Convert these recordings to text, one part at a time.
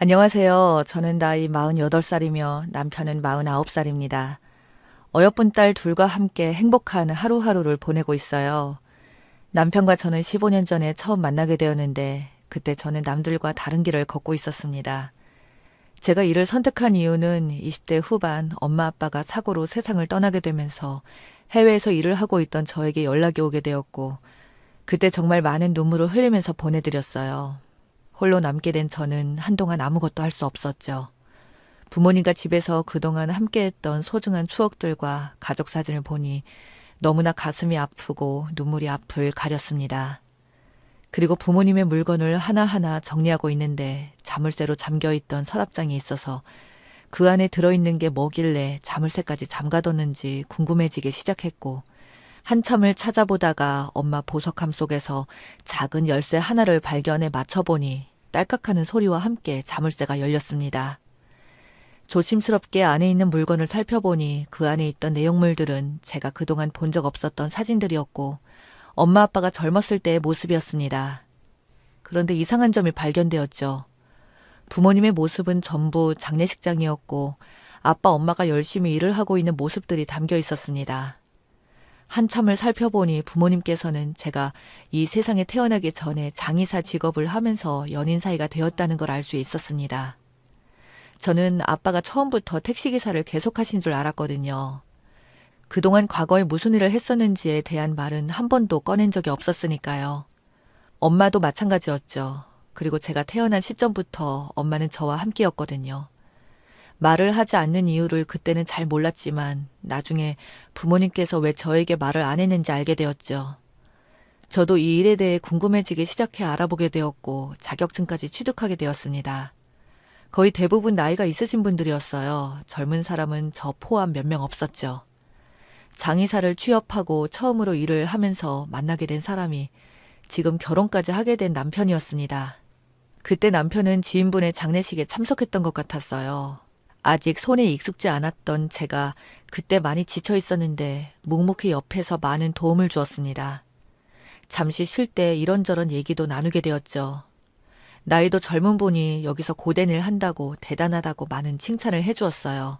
안녕하세요. 저는 나이 48살이며 남편은 49살입니다. 어여쁜 딸 둘과 함께 행복한 하루하루를 보내고 있어요. 남편과 저는 15년 전에 처음 만나게 되었는데 그때 저는 남들과 다른 길을 걷고 있었습니다. 제가 이를 선택한 이유는 20대 후반 엄마 아빠가 사고로 세상을 떠나게 되면서 해외에서 일을 하고 있던 저에게 연락이 오게 되었고 그때 정말 많은 눈물을 흘리면서 보내드렸어요. 홀로 남게 된 저는 한동안 아무것도 할 수 없었죠. 부모님과 집에서 그동안 함께했던 소중한 추억들과 가족 사진을 보니 너무나 가슴이 아프고 눈물이 앞을 가렸습니다. 그리고 부모님의 물건을 하나하나 정리하고 있는데 자물쇠로 잠겨있던 서랍장이 있어서 그 안에 들어있는 게 뭐길래 자물쇠까지 잠가뒀는지 궁금해지기 시작했고 한참을 찾아보다가 엄마 보석함 속에서 작은 열쇠 하나를 발견해 맞춰보니 딸깍하는 소리와 함께 자물쇠가 열렸습니다. 조심스럽게 안에 있는 물건을 살펴보니 그 안에 있던 내용물들은 제가 그동안 본 적 없었던 사진들이었고 엄마 아빠가 젊었을 때의 모습이었습니다. 그런데 이상한 점이 발견되었죠. 부모님의 모습은 전부 장례식장이었고 아빠 엄마가 열심히 일을 하고 있는 모습들이 담겨 있었습니다. 한참을 살펴보니 부모님께서는 제가 이 세상에 태어나기 전에 장의사 직업을 하면서 연인 사이가 되었다는 걸 알 수 있었습니다. 저는 아빠가 처음부터 택시기사를 계속하신 줄 알았거든요. 그동안 과거에 무슨 일을 했었는지에 대한 말은 한 번도 꺼낸 적이 없었으니까요. 엄마도 마찬가지였죠. 그리고 제가 태어난 시점부터 엄마는 저와 함께였거든요. 말을 하지 않는 이유를 그때는 잘 몰랐지만 나중에 부모님께서 왜 저에게 말을 안 했는지 알게 되었죠. 저도 이 일에 대해 궁금해지기 시작해 알아보게 되었고 자격증까지 취득하게 되었습니다. 거의 대부분 나이가 있으신 분들이었어요. 젊은 사람은 저 포함 몇 명 없었죠. 장의사를 취업하고 처음으로 일을 하면서 만나게 된 사람이 지금 결혼까지 하게 된 남편이었습니다. 그때 남편은 지인분의 장례식에 참석했던 것 같았어요. 아직 손에 익숙지 않았던 제가 그때 많이 지쳐 있었는데 묵묵히 옆에서 많은 도움을 주었습니다. 잠시 쉴 때 이런저런 얘기도 나누게 되었죠. 나이도 젊은 분이 여기서 고된 일 한다고 대단하다고 많은 칭찬을 해주었어요.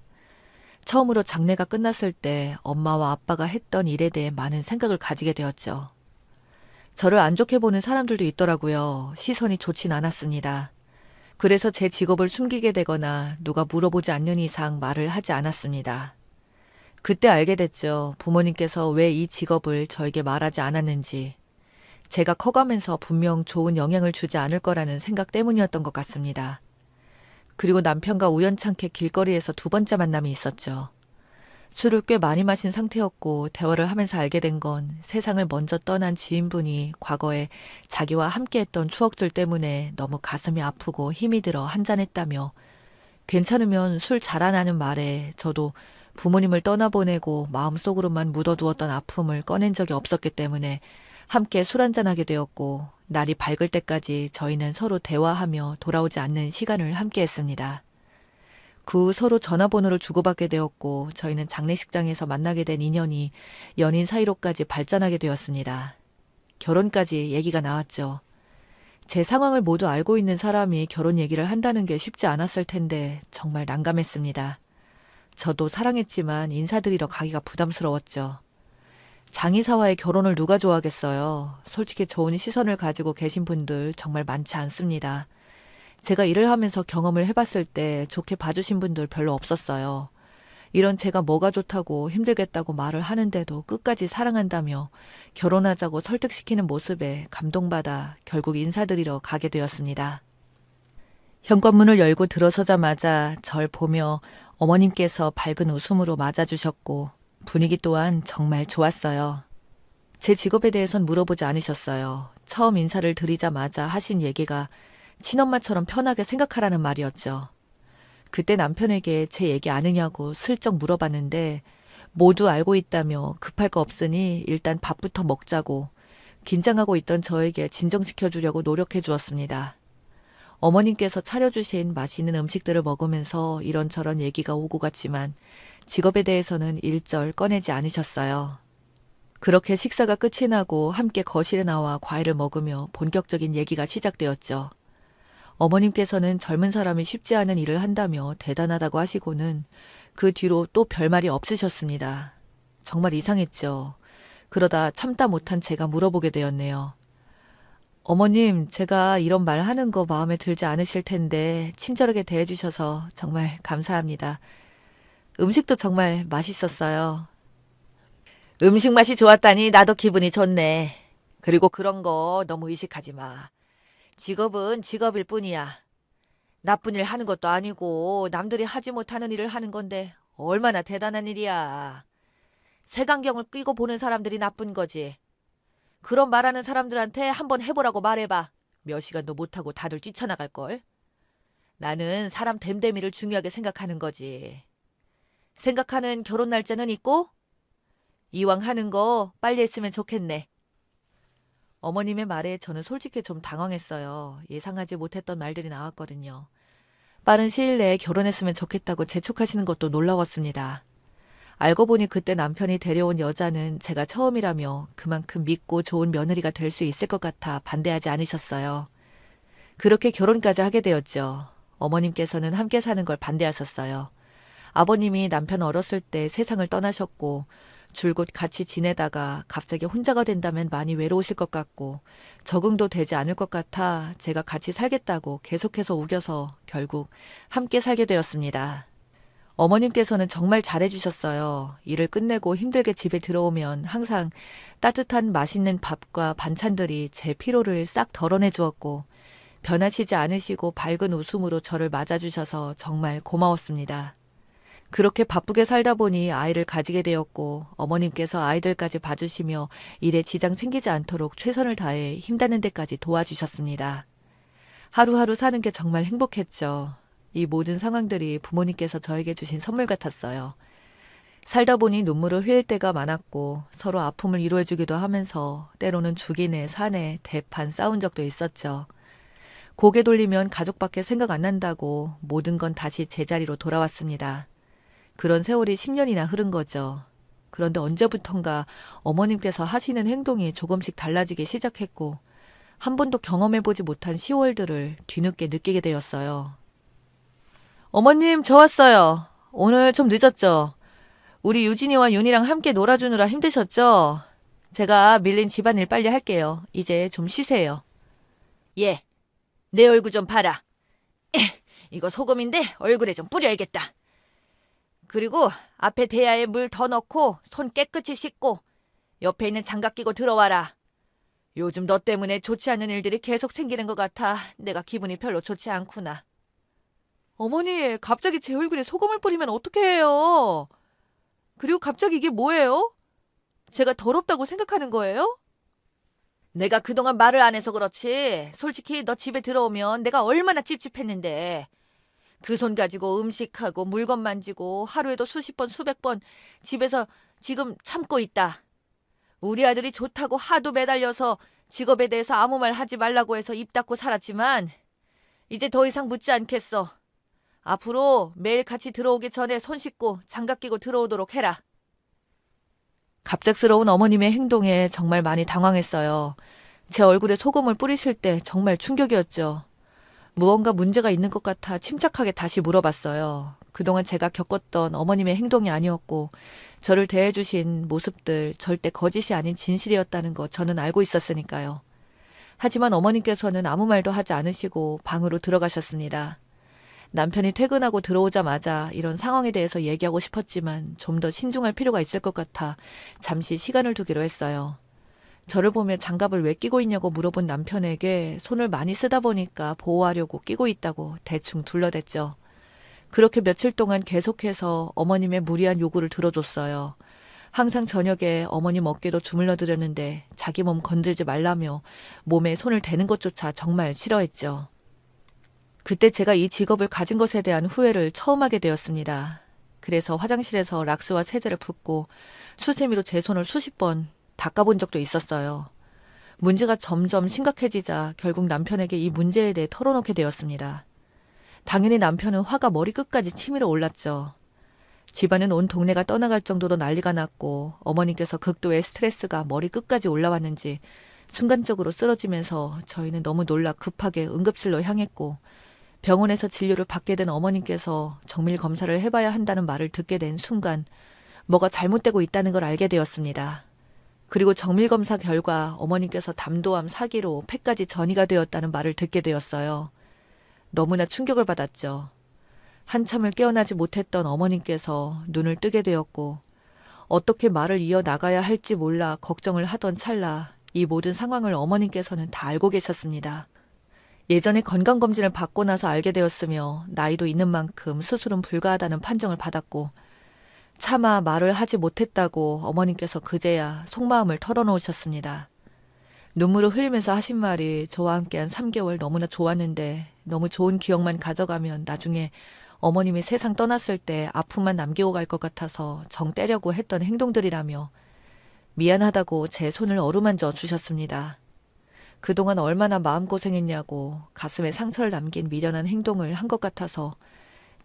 처음으로 장례가 끝났을 때 엄마와 아빠가 했던 일에 대해 많은 생각을 가지게 되었죠. 저를 안 좋게 보는 사람들도 있더라고요. 시선이 좋진 않았습니다. 그래서 제 직업을 숨기게 되거나 누가 물어보지 않는 이상 말을 하지 않았습니다. 그때 알게 됐죠. 부모님께서 왜 이 직업을 저에게 말하지 않았는지. 제가 커가면서 분명 좋은 영향을 주지 않을 거라는 생각 때문이었던 것 같습니다. 그리고 남편과 우연찮게 길거리에서 두 번째 만남이 있었죠. 술을 꽤 많이 마신 상태였고 대화를 하면서 알게 된 건 세상을 먼저 떠난 지인분이 과거에 자기와 함께했던 추억들 때문에 너무 가슴이 아프고 힘이 들어 한잔했다며 괜찮으면 술 자라나는 말에 저도 부모님을 떠나보내고 마음속으로만 묻어두었던 아픔을 꺼낸 적이 없었기 때문에 함께 술 한잔하게 되었고 날이 밝을 때까지 저희는 서로 대화하며 돌아오지 않는 시간을 함께 했습니다. 그 후 서로 전화번호를 주고받게 되었고 저희는 장례식장에서 만나게 된 인연이 연인 사이로까지 발전하게 되었습니다. 결혼까지 얘기가 나왔죠. 제 상황을 모두 알고 있는 사람이 결혼 얘기를 한다는 게 쉽지 않았을 텐데 정말 난감했습니다. 저도 사랑했지만 인사드리러 가기가 부담스러웠죠. 장의사와의 결혼을 누가 좋아하겠어요. 솔직히 좋은 시선을 가지고 계신 분들 정말 많지 않습니다. 제가 일을 하면서 경험을 해봤을 때 좋게 봐주신 분들 별로 없었어요. 이런 제가 뭐가 좋다고 힘들겠다고 말을 하는데도 끝까지 사랑한다며 결혼하자고 설득시키는 모습에 감동받아 결국 인사드리러 가게 되었습니다. 현관문을 열고 들어서자마자 절 보며 어머님께서 밝은 웃음으로 맞아주셨고 분위기 또한 정말 좋았어요. 제 직업에 대해선 물어보지 않으셨어요. 처음 인사를 드리자마자 하신 얘기가 친엄마처럼 편하게 생각하라는 말이었죠. 그때 남편에게 제 얘기 아느냐고 슬쩍 물어봤는데 모두 알고 있다며 급할 거 없으니 일단 밥부터 먹자고 긴장하고 있던 저에게 진정시켜주려고 노력해 주었습니다. 어머님께서 차려주신 맛있는 음식들을 먹으면서 이런저런 얘기가 오고 갔지만 직업에 대해서는 일절 꺼내지 않으셨어요. 그렇게 식사가 끝이 나고 함께 거실에 나와 과일을 먹으며 본격적인 얘기가 시작되었죠. 어머님께서는 젊은 사람이 쉽지 않은 일을 한다며 대단하다고 하시고는 그 뒤로 또 별말이 없으셨습니다. 정말 이상했죠. 그러다 참다 못한 제가 물어보게 되었네요. 어머님, 제가 이런 말 하는 거 마음에 들지 않으실 텐데 친절하게 대해주셔서 정말 감사합니다. 음식도 정말 맛있었어요. 음식 맛이 좋았다니 나도 기분이 좋네. 그리고 그런 거 너무 의식하지 마. 직업은 직업일 뿐이야. 나쁜 일 하는 것도 아니고 남들이 하지 못하는 일을 하는 건데 얼마나 대단한 일이야. 색안경을 끼고 보는 사람들이 나쁜 거지. 그런 말하는 사람들한테 한번 해보라고 말해봐. 몇 시간도 못하고 다들 뛰쳐나갈걸. 나는 사람 됨됨이를 중요하게 생각하는 거지. 생각하는 결혼 날짜는 있고? 이왕 하는 거 빨리 했으면 좋겠네. 어머님의 말에 저는 솔직히 좀 당황했어요. 예상하지 못했던 말들이 나왔거든요. 빠른 시일 내에 결혼했으면 좋겠다고 재촉하시는 것도 놀라웠습니다. 알고 보니 그때 남편이 데려온 여자는 제가 처음이라며 그만큼 믿고 좋은 며느리가 될 수 있을 것 같아 반대하지 않으셨어요. 그렇게 결혼까지 하게 되었죠. 어머님께서는 함께 사는 걸 반대하셨어요. 아버님이 남편 어렸을 때 세상을 떠나셨고 줄곧 같이 지내다가 갑자기 혼자가 된다면 많이 외로우실 것 같고 적응도 되지 않을 것 같아 제가 같이 살겠다고 계속해서 우겨서 결국 함께 살게 되었습니다. 어머님께서는 정말 잘해주셨어요. 일을 끝내고 힘들게 집에 들어오면 항상 따뜻한 맛있는 밥과 반찬들이 제 피로를 싹 덜어내 주었고 변하시지 않으시고 밝은 웃음으로 저를 맞아주셔서 정말 고마웠습니다. 그렇게 바쁘게 살다 보니 아이를 가지게 되었고 어머님께서 아이들까지 봐주시며 일에 지장 생기지 않도록 최선을 다해 힘닿는 데까지 도와주셨습니다. 하루하루 사는 게 정말 행복했죠. 이 모든 상황들이 부모님께서 저에게 주신 선물 같았어요. 살다 보니 눈물을 흘릴 때가 많았고 서로 아픔을 이루어주기도 하면서 때로는 죽이네 사네 대판 싸운 적도 있었죠. 고개 돌리면 가족밖에 생각 안 난다고 모든 건 다시 제자리로 돌아왔습니다. 그런 세월이 10년이나 흐른 거죠. 그런데 언제부턴가 어머님께서 하시는 행동이 조금씩 달라지기 시작했고 한 번도 경험해보지 못한 시월들을 뒤늦게 느끼게 되었어요. 어머님, 저 왔어요. 오늘 좀 늦었죠? 우리 유진이와 윤이랑 함께 놀아주느라 힘드셨죠? 제가 밀린 집안일 빨리 할게요. 이제 좀 쉬세요. 예, 내 얼굴 좀 봐라. 이거 소금인데 얼굴에 좀 뿌려야겠다. 그리고 앞에 대야에 물 더 넣고 손 깨끗이 씻고 옆에 있는 장갑 끼고 들어와라. 요즘 너 때문에 좋지 않은 일들이 계속 생기는 것 같아 내가 기분이 별로 좋지 않구나. 어머니, 갑자기 제 얼굴에 소금을 뿌리면 어떻게 해요? 그리고 갑자기 이게 뭐예요? 제가 더럽다고 생각하는 거예요? 내가 그동안 말을 안 해서 그렇지. 솔직히 너 집에 들어오면 내가 얼마나 찝찝했는데. 그 손 가지고 음식하고 물건 만지고 하루에도 수십 번 수백 번 집에서 지금 참고 있다. 우리 아들이 좋다고 하도 매달려서 직업에 대해서 아무 말 하지 말라고 해서 입 닫고 살았지만 이제 더 이상 묻지 않겠어. 앞으로 매일 같이 들어오기 전에 손 씻고 장갑 끼고 들어오도록 해라. 갑작스러운 어머님의 행동에 정말 많이 당황했어요. 제 얼굴에 소금을 뿌리실 때 정말 충격이었죠. 무언가 문제가 있는 것 같아 침착하게 다시 물어봤어요. 그동안 제가 겪었던 어머님의 행동이 아니었고 저를 대해주신 모습들 절대 거짓이 아닌 진실이었다는 거 저는 알고 있었으니까요. 하지만 어머님께서는 아무 말도 하지 않으시고 방으로 들어가셨습니다. 남편이 퇴근하고 들어오자마자 이런 상황에 대해서 얘기하고 싶었지만 좀 더 신중할 필요가 있을 것 같아 잠시 시간을 두기로 했어요. 저를 보며 장갑을 왜 끼고 있냐고 물어본 남편에게 손을 많이 쓰다 보니까 보호하려고 끼고 있다고 대충 둘러댔죠. 그렇게 며칠 동안 계속해서 어머님의 무리한 요구를 들어줬어요. 항상 저녁에 어머님 어깨도 주물러 드렸는데 자기 몸 건들지 말라며 몸에 손을 대는 것조차 정말 싫어했죠. 그때 제가 이 직업을 가진 것에 대한 후회를 처음 하게 되었습니다. 그래서 화장실에서 락스와 세제를 붓고 수세미로 제 손을 수십 번 닦아본 적도 있었어요. 문제가 점점 심각해지자 결국 남편에게 이 문제에 대해 털어놓게 되었습니다. 당연히 남편은 화가 머리끝까지 치밀어 올랐죠. 집안은 온 동네가 떠나갈 정도로 난리가 났고 어머님께서 극도의 스트레스가 머리끝까지 올라왔는지 순간적으로 쓰러지면서 저희는 너무 놀라 급하게 응급실로 향했고 병원에서 진료를 받게 된 어머님께서 정밀 검사를 해봐야 한다는 말을 듣게 된 순간 뭐가 잘못되고 있다는 걸 알게 되었습니다. 그리고 정밀 검사 결과 어머님께서 담도암 4기로 폐까지 전이가 되었다는 말을 듣게 되었어요. 너무나 충격을 받았죠. 한참을 깨어나지 못했던 어머님께서 눈을 뜨게 되었고 어떻게 말을 이어나가야 할지 몰라 걱정을 하던 찰나 이 모든 상황을 어머님께서는 다 알고 계셨습니다. 예전에 건강검진을 받고 나서 알게 되었으며 나이도 있는 만큼 수술은 불가하다는 판정을 받았고 차마 말을 하지 못했다고 어머님께서 그제야 속마음을 털어놓으셨습니다. 눈물을 흘리면서 하신 말이 저와 함께한 3개월 너무나 좋았는데 너무 좋은 기억만 가져가면 나중에 어머님이 세상 떠났을 때 아픔만 남기고 갈 것 같아서 정 떼려고 했던 행동들이라며 미안하다고 제 손을 어루만져 주셨습니다. 그동안 얼마나 마음고생했냐고 가슴에 상처를 남긴 미련한 행동을 한 것 같아서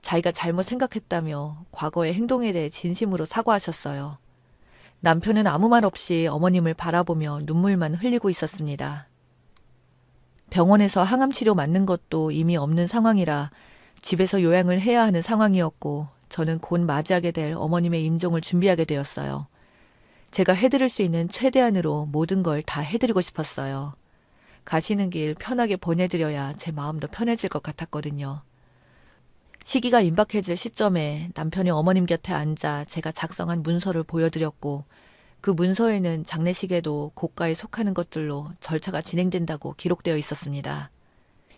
자기가 잘못 생각했다며 과거의 행동에 대해 진심으로 사과하셨어요. 남편은 아무 말 없이 어머님을 바라보며 눈물만 흘리고 있었습니다. 병원에서 항암치료 맞는 것도 이미 없는 상황이라 집에서 요양을 해야 하는 상황이었고 저는 곧 맞이하게 될 어머님의 임종을 준비하게 되었어요. 제가 해드릴 수 있는 최대한으로 모든 걸 다 해드리고 싶었어요. 가시는 길 편하게 보내드려야 제 마음도 편해질 것 같았거든요. 시기가 임박해질 시점에 남편이 어머님 곁에 앉아 제가 작성한 문서를 보여드렸고 그 문서에는 장례식에도 고가에 속하는 것들로 절차가 진행된다고 기록되어 있었습니다.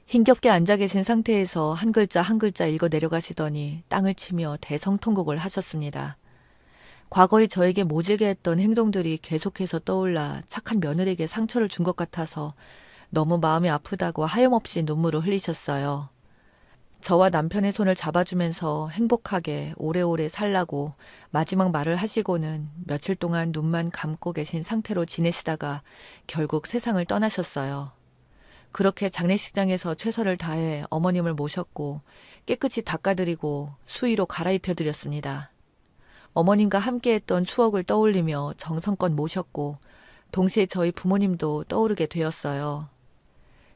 힘겹게 앉아 계신 상태에서 한 글자 한 글자 읽어 내려가시더니 땅을 치며 대성통곡을 하셨습니다. 과거에 저에게 모질게 했던 행동들이 계속해서 떠올라 착한 며느리에게 상처를 준 것 같아서 너무 마음이 아프다고 하염없이 눈물을 흘리셨어요. 저와 남편의 손을 잡아주면서 행복하게 오래오래 살라고 마지막 말을 하시고는 며칠 동안 눈만 감고 계신 상태로 지내시다가 결국 세상을 떠나셨어요. 그렇게 장례식장에서 최선을 다해 어머님을 모셨고 깨끗이 닦아드리고 수의로 갈아입혀드렸습니다. 어머님과 함께했던 추억을 떠올리며 정성껏 모셨고 동시에 저희 부모님도 떠오르게 되었어요.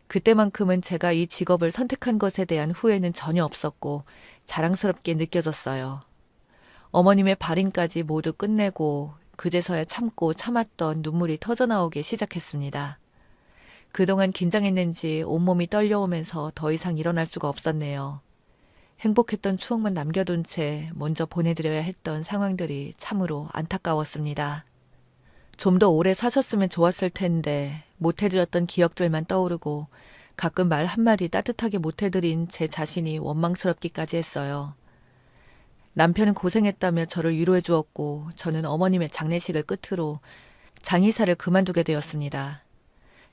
그때만큼은 제가 이 직업을 선택한 것에 대한 후회는 전혀 없었고 자랑스럽게 느껴졌어요. 어머님의 발인까지 모두 끝내고 그제서야 참고 참았던 눈물이 터져나오기 시작했습니다. 그동안 긴장했는지 온몸이 떨려오면서 더 이상 일어날 수가 없었네요. 행복했던 추억만 남겨둔 채 먼저 보내드려야 했던 상황들이 참으로 안타까웠습니다. 좀 더 오래 사셨으면 좋았을 텐데 못해드렸던 기억들만 떠오르고 가끔 말 한마디 따뜻하게 못해드린 제 자신이 원망스럽기까지 했어요. 남편은 고생했다며 저를 위로해 주었고 저는 어머님의 장례식을 끝으로 장의사를 그만두게 되었습니다.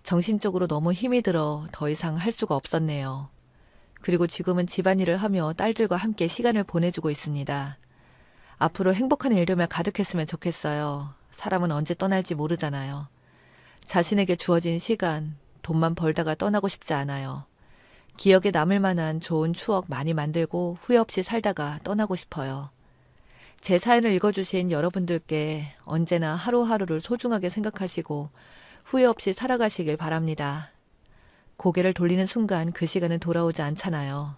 정신적으로 너무 힘이 들어 더 이상 할 수가 없었네요. 그리고 지금은 집안일을 하며 딸들과 함께 시간을 보내주고 있습니다. 앞으로 행복한 일들만 가득했으면 좋겠어요. 사람은 언제 떠날지 모르잖아요. 자신에게 주어진 시간, 돈만 벌다가 떠나고 싶지 않아요. 기억에 남을 만한 좋은 추억 많이 만들고 후회 없이 살다가 떠나고 싶어요. 제 사연을 읽어주신 여러분들께 언제나 하루하루를 소중하게 생각하시고 후회 없이 살아가시길 바랍니다. 고개를 돌리는 순간 그 시간은 돌아오지 않잖아요.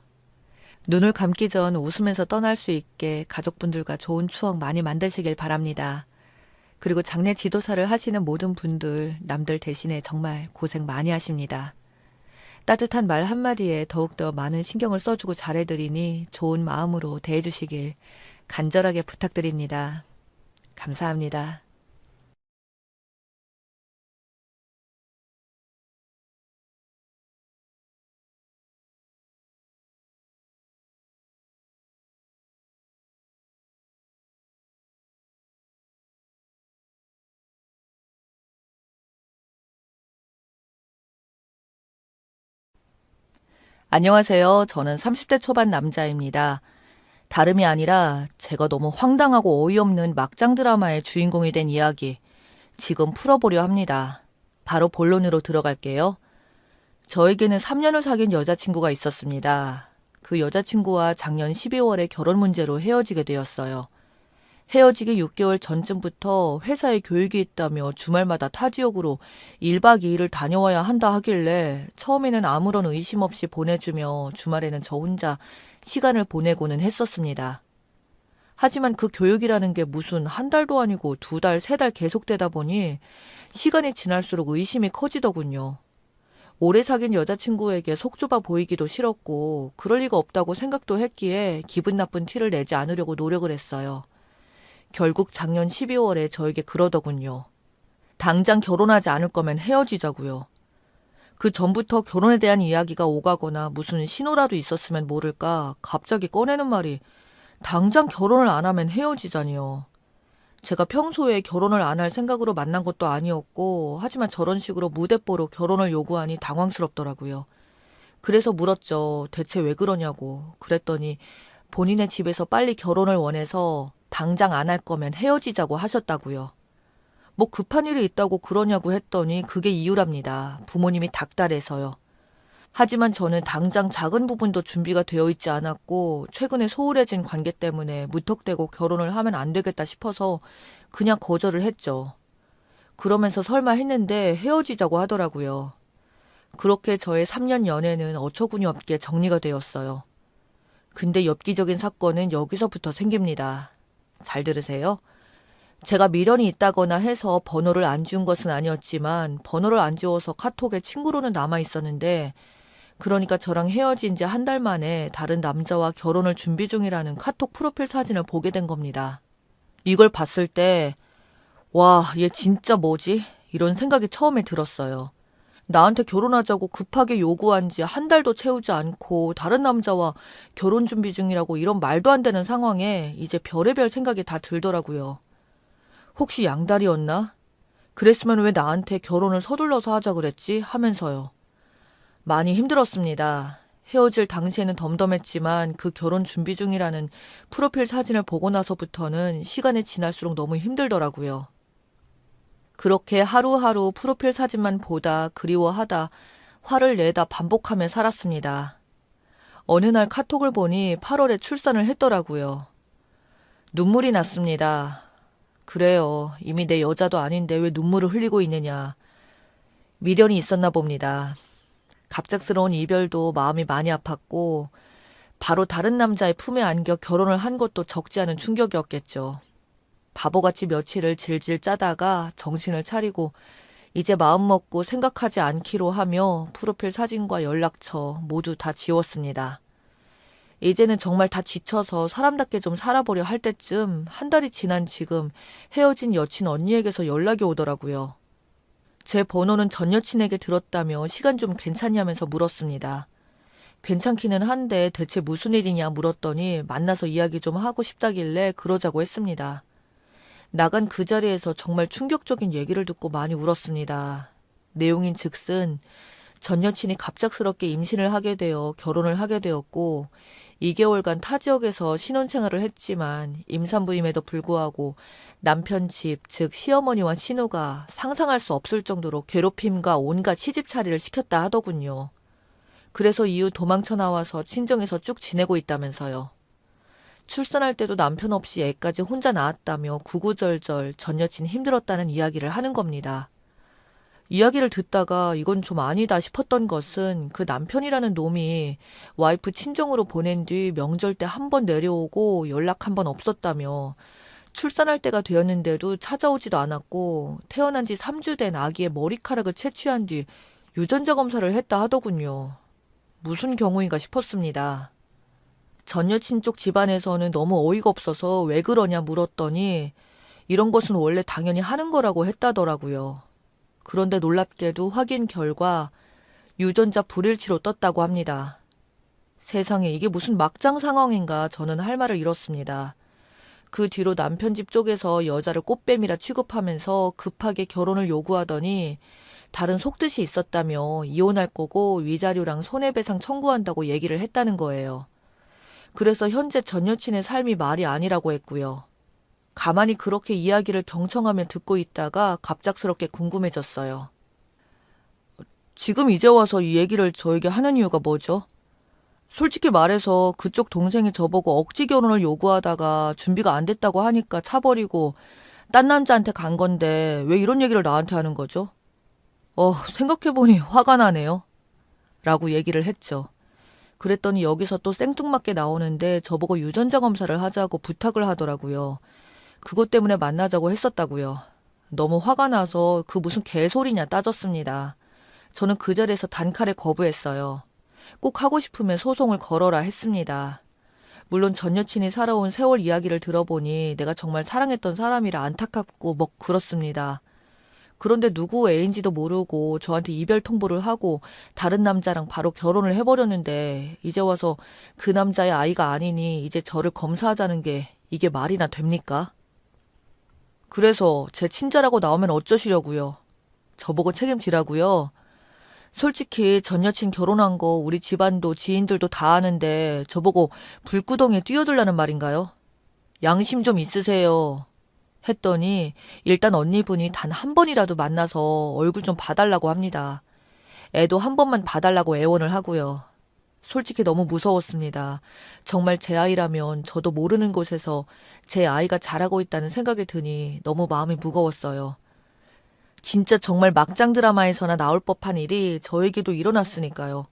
눈을 감기 전 웃으면서 떠날 수 있게 가족분들과 좋은 추억 많이 만드시길 바랍니다. 그리고 장례 지도사를 하시는 모든 분들 남들 대신에 정말 고생 많이 하십니다. 따뜻한 말 한마디에 더욱더 많은 신경을 써주고 잘해드리니 좋은 마음으로 대해주시길 간절하게 부탁드립니다. 감사합니다. 안녕하세요. 저는 30대 초반 남자입니다. 다름이 아니라 제가 너무 황당하고 어이없는 막장 드라마의 주인공이 된 이야기 지금 풀어보려 합니다. 바로 본론으로 들어갈게요. 저에게는 3년을 사귄 여자친구가 있었습니다. 그 여자친구와 작년 12월에 결혼 문제로 헤어지게 되었어요. 헤어지기 6개월 전쯤부터 회사에 교육이 있다며 주말마다 타 지역으로 1박 2일을 다녀와야 한다 하길래 처음에는 아무런 의심 없이 보내주며 주말에는 저 혼자 시간을 보내고는 했었습니다. 하지만 그 교육이라는 게 무슨 한 달도 아니고 2달, 3달 계속되다 보니 시간이 지날수록 의심이 커지더군요. 오래 사귄 여자친구에게 속 좁아 보이기도 싫었고 그럴 리가 없다고 생각도 했기에 기분 나쁜 티를 내지 않으려고 노력을 했어요. 결국 작년 12월에 저에게 그러더군요. 당장 결혼하지 않을 거면 헤어지자고요. 그 전부터 결혼에 대한 이야기가 오가거나 무슨 신호라도 있었으면 모를까 갑자기 꺼내는 말이 당장 결혼을 안 하면 헤어지자니요. 제가 평소에 결혼을 안 할 생각으로 만난 것도 아니었고 하지만 저런 식으로 무대뽀로 결혼을 요구하니 당황스럽더라고요. 그래서 물었죠. 대체 왜 그러냐고. 그랬더니 본인의 집에서 빨리 결혼을 원해서 당장 안 할 거면 헤어지자고 하셨다고요. 뭐 급한 일이 있다고 그러냐고 했더니 그게 이유랍니다. 부모님이 닥달해서요. 하지만 저는 당장 작은 부분도 준비가 되어 있지 않았고 최근에 소홀해진 관계 때문에 무턱대고 결혼을 하면 안 되겠다 싶어서 그냥 거절을 했죠. 그러면서 설마 했는데 헤어지자고 하더라고요. 그렇게 저의 3년 연애는 어처구니 없게 정리가 되었어요. 근데 엽기적인 사건은 여기서부터 생깁니다. 잘 들으세요. 제가 미련이 있다거나 해서 번호를 안 지운 것은 아니었지만 번호를 안 지워서 카톡에 친구로는 남아 있었는데 그러니까 저랑 헤어진 지 한 달 만에 다른 남자와 결혼을 준비 중이라는 카톡 프로필 사진을 보게 된 겁니다. 이걸 봤을 때 와, 얘 진짜 뭐지? 이런 생각이 처음에 들었어요. 나한테 결혼하자고 급하게 요구한 지 한 달도 채우지 않고 다른 남자와 결혼 준비 중이라고 이런 말도 안 되는 상황에 이제 별의별 생각이 다 들더라고요. 혹시 양다리였나? 그랬으면 왜 나한테 결혼을 서둘러서 하자 그랬지? 하면서요. 많이 힘들었습니다. 헤어질 당시에는 덤덤했지만 그 결혼 준비 중이라는 프로필 사진을 보고 나서부터는 시간이 지날수록 너무 힘들더라고요. 그렇게 하루하루 프로필 사진만 보다 그리워하다 화를 내다 반복하며 살았습니다. 어느 날 카톡을 보니 8월에 출산을 했더라고요. 눈물이 났습니다. 그래요. 이미 내 여자도 아닌데 왜 눈물을 흘리고 있느냐. 미련이 있었나 봅니다. 갑작스러운 이별도 마음이 많이 아팠고 바로 다른 남자의 품에 안겨 결혼을 한 것도 적지 않은 충격이었겠죠. 바보같이 며칠을 질질 짜다가 정신을 차리고 이제 마음먹고 생각하지 않기로 하며 프로필 사진과 연락처 모두 다 지웠습니다. 이제는 정말 다 지쳐서 사람답게 좀 살아보려 할 때쯤 한 달이 지난 지금 헤어진 여친 언니에게서 연락이 오더라고요. 제 번호는 전 여친에게 들었다며 시간 좀 괜찮냐면서 물었습니다. 괜찮기는 한데 대체 무슨 일이냐 물었더니 만나서 이야기 좀 하고 싶다길래 그러자고 했습니다. 나간 그 자리에서 정말 충격적인 얘기를 듣고 많이 울었습니다. 내용인 즉슨 전 여친이 갑작스럽게 임신을 하게 되어 결혼을 하게 되었고 2개월간 타 지역에서 신혼생활을 했지만 임산부임에도 불구하고 남편 집, 즉 시어머니와 신우가 상상할 수 없을 정도로 괴롭힘과 온갖 시집살이를 시켰다 하더군요. 그래서 이후 도망쳐 나와서 친정에서 쭉 지내고 있다면서요. 출산할 때도 남편 없이 애까지 혼자 낳았다며 구구절절 전 여친이 힘들었다는 이야기를 하는 겁니다. 이야기를 듣다가 이건 좀 아니다 싶었던 것은 그 남편이라는 놈이 와이프 친정으로 보낸 뒤 명절 때 한 번 내려오고 연락 한 번 없었다며 출산할 때가 되었는데도 찾아오지도 않았고 태어난 지 3주 된 아기의 머리카락을 채취한 뒤 유전자 검사를 했다 하더군요. 무슨 경우인가 싶었습니다. 전 여친 쪽 집안에서는 너무 어이가 없어서 왜 그러냐 물었더니 이런 것은 원래 당연히 하는 거라고 했다더라고요. 그런데 놀랍게도 확인 결과 유전자 불일치로 떴다고 합니다. 세상에 이게 무슨 막장 상황인가 저는 할 말을 잃었습니다. 그 뒤로 남편 집 쪽에서 여자를 꽃뱀이라 취급하면서 급하게 결혼을 요구하더니 다른 속뜻이 있었다며 이혼할 거고 위자료랑 손해배상 청구한다고 얘기를 했다는 거예요. 그래서 현재 전 여친의 삶이 말이 아니라고 했고요. 가만히 그렇게 이야기를 경청하며 듣고 있다가 갑작스럽게 궁금해졌어요. 지금 이제 와서 이 얘기를 저에게 하는 이유가 뭐죠? 솔직히 말해서 그쪽 동생이 저보고 억지 결혼을 요구하다가 준비가 안 됐다고 하니까 차버리고 딴 남자한테 간 건데 왜 이런 얘기를 나한테 하는 거죠? 생각해보니 화가 나네요. 라고 얘기를 했죠. 그랬더니 여기서 또 생뚱맞게 나오는데 저보고 유전자 검사를 하자고 부탁을 하더라고요. 그것 때문에 만나자고 했었다고요. 너무 화가 나서 그 무슨 개소리냐 따졌습니다. 저는 그 자리에서 단칼에 거부했어요. 꼭 하고 싶으면 소송을 걸어라 했습니다. 물론 전 여친이 살아온 세월 이야기를 들어보니 내가 정말 사랑했던 사람이라 안타깝고 뭐 그렇습니다. 그런데 누구 애인지도 모르고 저한테 이별 통보를 하고 다른 남자랑 바로 결혼을 해버렸는데 이제 와서 그 남자의 아이가 아니니 이제 저를 검사하자는 게 이게 말이나 됩니까? 그래서 제 친자라고 나오면 어쩌시려고요? 저보고 책임지라고요? 솔직히 전 여친 결혼한 거 우리 집안도 지인들도 다 아는데 저보고 불구덩이에 뛰어들라는 말인가요? 양심 좀 있으세요. 했더니 일단 언니분이 단 한 번이라도 만나서 얼굴 좀 봐달라고 합니다. 애도 한 번만 봐달라고 애원을 하고요. 솔직히 너무 무서웠습니다. 정말 제 아이라면 저도 모르는 곳에서 제 아이가 자라고 있다는 생각이 드니 너무 마음이 무거웠어요. 진짜 정말 막장 드라마에서나 나올 법한 일이 저에게도 일어났으니까요.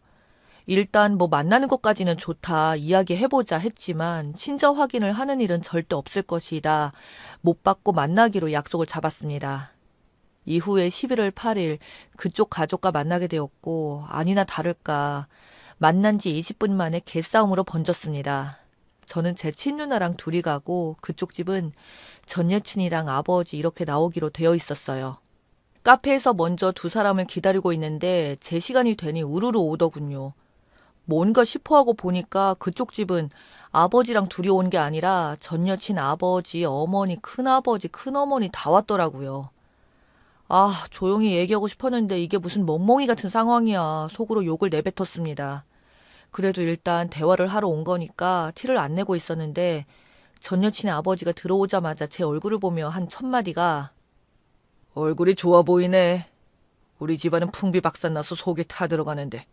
일단 뭐 만나는 것까지는 좋다 이야기해보자 했지만 친자 확인을 하는 일은 절대 없을 것이다. 못 받고 만나기로 약속을 잡았습니다. 이후에 11월 8일 그쪽 가족과 만나게 되었고 아니나 다를까 만난 지 20분 만에 개싸움으로 번졌습니다. 저는 제 친누나랑 둘이 가고 그쪽 집은 전 여친이랑 아버지 이렇게 나오기로 되어 있었어요. 카페에서 먼저 두 사람을 기다리고 있는데 제 시간이 되니 우르르 오더군요. 뭔가 싶어하고 보니까 그쪽 집은 아버지랑 둘이 온 게 아니라 전 여친 아버지, 어머니, 큰아버지, 큰어머니 다 왔더라고요. 아, 조용히 얘기하고 싶었는데 이게 무슨 멍멍이 같은 상황이야. 속으로 욕을 내뱉었습니다. 그래도 일단 대화를 하러 온 거니까 티를 안 내고 있었는데 전 여친의 아버지가 들어오자마자 제 얼굴을 보며 한 첫마디가 얼굴이 좋아 보이네. 우리 집안은 풍비박산나서 속이 타들어가는데.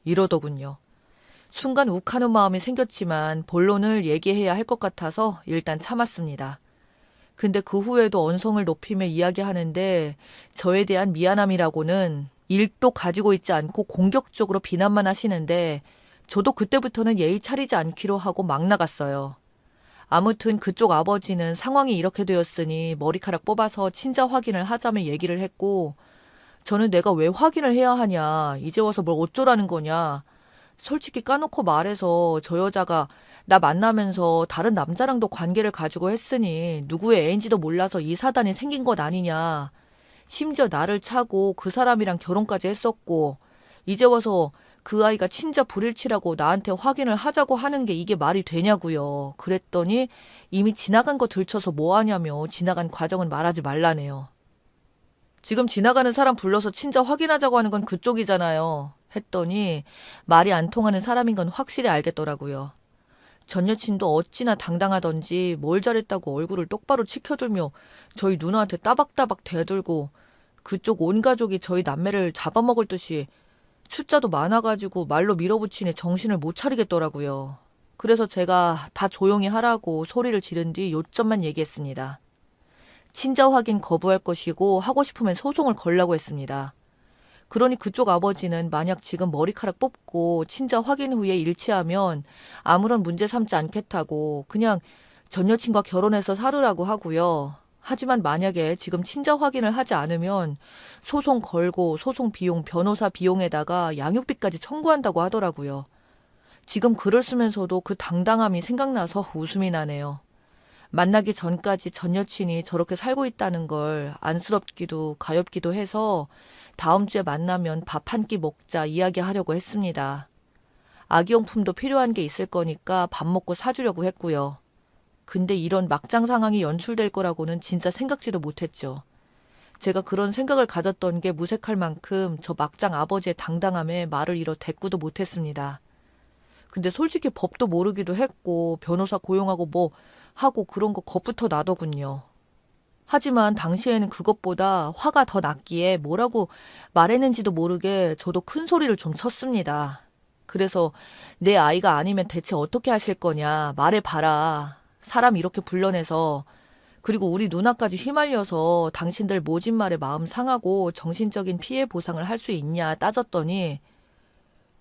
이러더군요. 순간 욱하는 마음이 생겼지만 본론을 얘기해야 할 것 같아서 일단 참았습니다. 근데 그 후에도 언성을 높이며 이야기하는데 저에 대한 미안함이라고는 일도 가지고 있지 않고 공격적으로 비난만 하시는데 저도 그때부터는 예의 차리지 않기로 하고 막 나갔어요. 아무튼 그쪽 아버지는 상황이 이렇게 되었으니 머리카락 뽑아서 친자 확인을 하자며 얘기를 했고 저는 내가 왜 확인을 해야 하냐, 이제 와서 뭘 어쩌라는 거냐. 솔직히 까놓고 말해서 저 여자가 나 만나면서 다른 남자랑도 관계를 가지고 했으니 누구의 애인지도 몰라서 이 사단이 생긴 것 아니냐. 심지어 나를 차고 그 사람이랑 결혼까지 했었고 이제 와서 그 아이가 친자 불일치라고 나한테 확인을 하자고 하는 게 이게 말이 되냐고요. 그랬더니 이미 지나간 거 들춰서 뭐 하냐며 지나간 과정은 말하지 말라네요. 지금 지나가는 사람 불러서 친자 확인하자고 하는 건 그쪽이잖아요. 했더니 말이 안 통하는 사람인 건 확실히 알겠더라고요. 전 여친도 어찌나 당당하던지 뭘 잘했다고 얼굴을 똑바로 치켜들며 저희 누나한테 따박따박 대들고 그쪽 온 가족이 저희 남매를 잡아먹을 듯이 숫자도 많아가지고 말로 밀어붙이니 정신을 못 차리겠더라고요. 그래서 제가 다 조용히 하라고 소리를 지른 뒤 요점만 얘기했습니다. 친자 확인 거부할 것이고 하고 싶으면 소송을 걸라고 했습니다. 그러니 그쪽 아버지는 만약 지금 머리카락 뽑고 친자 확인 후에 일치하면 아무런 문제 삼지 않겠다고 그냥 전 여친과 결혼해서 살으라고 하고요. 하지만 만약에 지금 친자 확인을 하지 않으면 소송 걸고 소송 비용, 변호사 비용에다가 양육비까지 청구한다고 하더라고요. 지금 글을 쓰면서도 그 당당함이 생각나서 웃음이 나네요. 만나기 전까지 전 여친이 저렇게 살고 있다는 걸 안쓰럽기도 가엾기도 해서 다음 주에 만나면 밥 한 끼 먹자 이야기하려고 했습니다. 아기용품도 필요한 게 있을 거니까 밥 먹고 사주려고 했고요. 근데 이런 막장 상황이 연출될 거라고는 진짜 생각지도 못했죠. 제가 그런 생각을 가졌던 게 무색할 만큼 저 막장 아버지의 당당함에 말을 잃어 대꾸도 못했습니다. 근데 솔직히 법도 모르기도 했고 변호사 고용하고 뭐 하고 그런 거 겁부터 나더군요. 하지만 당시에는 그것보다 화가 더 났기에 뭐라고 말했는지도 모르게 저도 큰 소리를 좀 쳤습니다. 그래서 내 아이가 아니면 대체 어떻게 하실 거냐 말해봐라. 사람 이렇게 불러내서 그리고 우리 누나까지 휘말려서 당신들 모진 말에 마음 상하고 정신적인 피해 보상을 할 수 있냐 따졌더니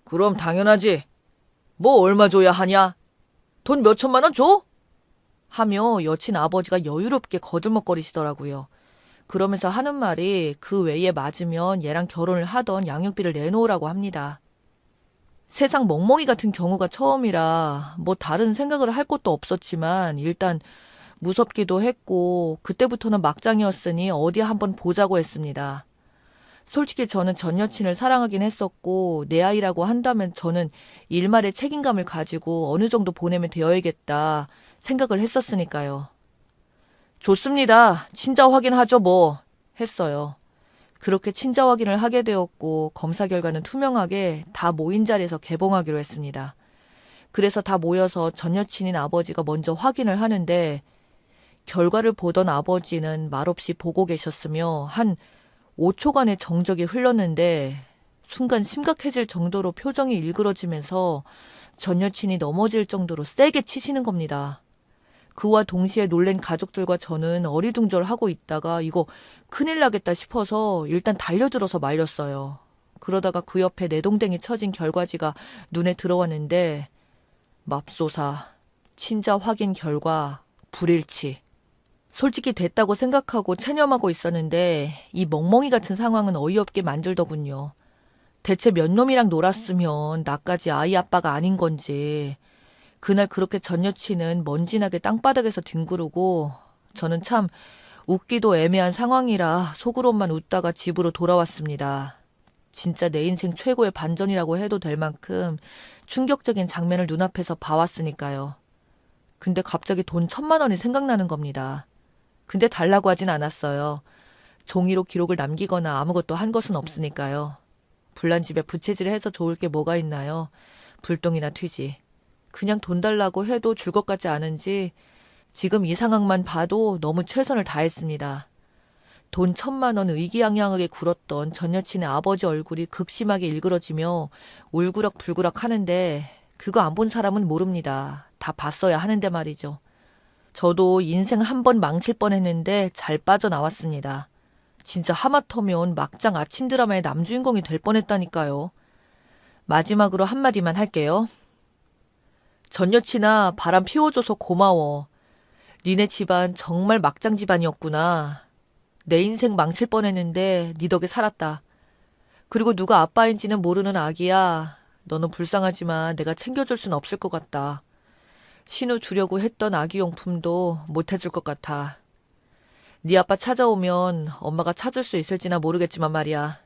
그럼 당연하지. 뭐 얼마 줘야 하냐? 돈 몇 천만 원 줘? 하며 여친 아버지가 여유롭게 거들먹거리시더라고요. 그러면서 하는 말이 그 외에 맞으면 얘랑 결혼을 하던 양육비를 내놓으라고 합니다. 세상 멍멍이 같은 경우가 처음이라 뭐 다른 생각을 할 것도 없었지만 일단 무섭기도 했고 그때부터는 막장이었으니 어디 한번 보자고 했습니다. 솔직히 저는 전 여친을 사랑하긴 했었고 내 아이라고 한다면 저는 일말의 책임감을 가지고 어느 정도 보내면 되어야겠다 생각을 했었으니까요. 좋습니다. 친자 확인하죠 뭐 했어요. 그렇게 친자 확인을 하게 되었고 검사 결과는 투명하게 다 모인 자리에서 개봉하기로 했습니다. 그래서 다 모여서 전 여친인 아버지가 먼저 확인을 하는데 결과를 보던 아버지는 말없이 보고 계셨으며 한 5초간의 정적이 흘렀는데 순간 심각해질 정도로 표정이 일그러지면서 전 여친이 넘어질 정도로 세게 치시는 겁니다. 그와 동시에 놀란 가족들과 저는 어리둥절하고 있다가 이거 큰일 나겠다 싶어서 일단 달려들어서 말렸어요. 그러다가 그 옆에 내동댕이 쳐진 결과지가 눈에 들어왔는데 맙소사, 친자 확인 결과 불일치. 솔직히 됐다고 생각하고 체념하고 있었는데 이 멍멍이 같은 상황은 어이없게 만들더군요. 대체 몇 놈이랑 놀았으면 나까지 아이 아빠가 아닌 건지. 그날 그렇게 전 여친은 먼지나게 땅바닥에서 뒹구르고 저는 참 웃기도 애매한 상황이라 속으로만 웃다가 집으로 돌아왔습니다. 진짜 내 인생 최고의 반전이라고 해도 될 만큼 충격적인 장면을 눈앞에서 봐왔으니까요. 근데 갑자기 돈 1,000만 원이 생각나는 겁니다. 근데 달라고 하진 않았어요. 종이로 기록을 남기거나 아무것도 한 것은 없으니까요. 불난 집에 부채질을 해서 좋을 게 뭐가 있나요? 불똥이나 튀지. 그냥 돈 달라고 해도 줄 것 같지 않은지 지금 이 상황만 봐도 너무 최선을 다했습니다. 돈 1,000만 원 의기양양하게 굴었던 전 여친의 아버지 얼굴이 극심하게 일그러지며 울그락불그락 하는데 그거 안 본 사람은 모릅니다. 다 봤어야 하는데 말이죠. 저도 인생 한 번 망칠 뻔했는데 잘 빠져나왔습니다. 진짜 하마터면 막장 아침 드라마의 남주인공이 될 뻔했다니까요. 마지막으로 한마디만 할게요. 전 여친아 바람 피워줘서 고마워. 니네 집안 정말 막장 집안이었구나. 내 인생 망칠 뻔했는데 니 덕에 살았다. 그리고 누가 아빠인지는 모르는 아기야. 너는 불쌍하지만 내가 챙겨줄 순 없을 것 같다. 신우 주려고 했던 아기용품도 못 해줄 것 같아. 네 아빠 찾아오면 엄마가 찾을 수 있을지나 모르겠지만 말이야.